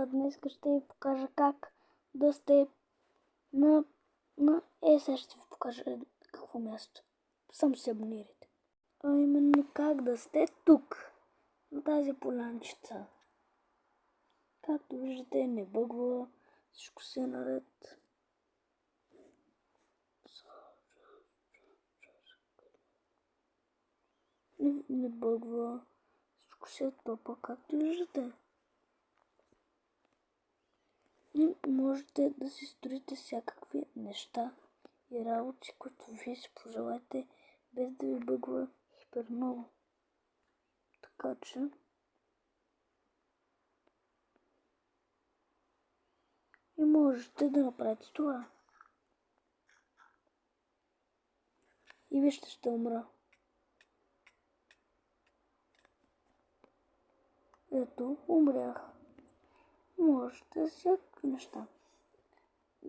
Днес ще ви покажа как да сте сега ще ви покажа какво място. Само се абонирайте. А именно как да сте тук, на тази полянчица. Както виждате, не бъгва, всичко си е наред. Не бъгва, всичко си е топа, както виждате. И можете да си строите всякакви неща и работи, които вие си пожелаете, без да ви бъгва супер много. Така че и можете да направите това. И вижте, ще умра. Ето, умрях. Можете всякакви неща.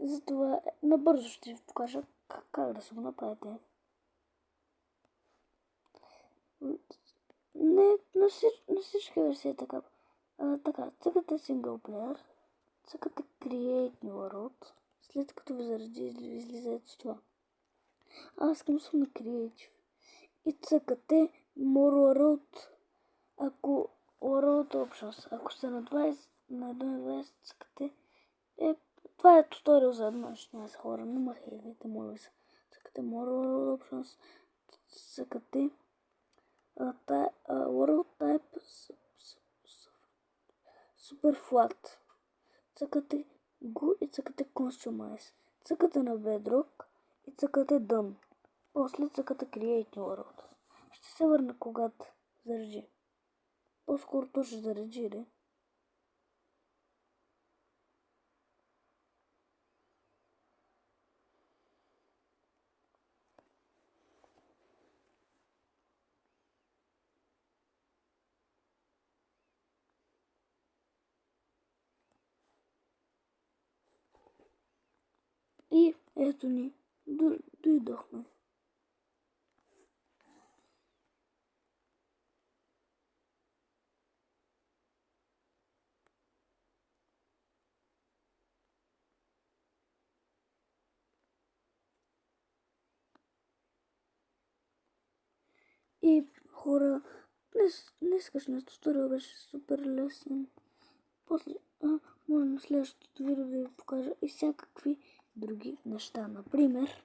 Затова набързо ще ви покажа как да си го направите. Не на всички версии е така. Така, цъкате Single Player, цъкате Create New World, след като ви заради излиза с това. Аз искам съм на Creative. И цъкате More World, ако World Options, ако сте на 1.20 цъкате. Това е туториал за 1.16 хора, не ме хейтвайте, моля ви се. Цъкате More World Options, цъкате World Type Super Flat. Цъкате го и цъкате Customize. Цъкате на Bedrock и цъкате Done. После цъкате Create New World. Ще се върна когато заради. По-скоро то ще заради, ли? И ето ни, дойдохме. И хора, днескашният туториал беше супер лесен. После, може на следващото видео да ви покажа и всякакви други неща. Например,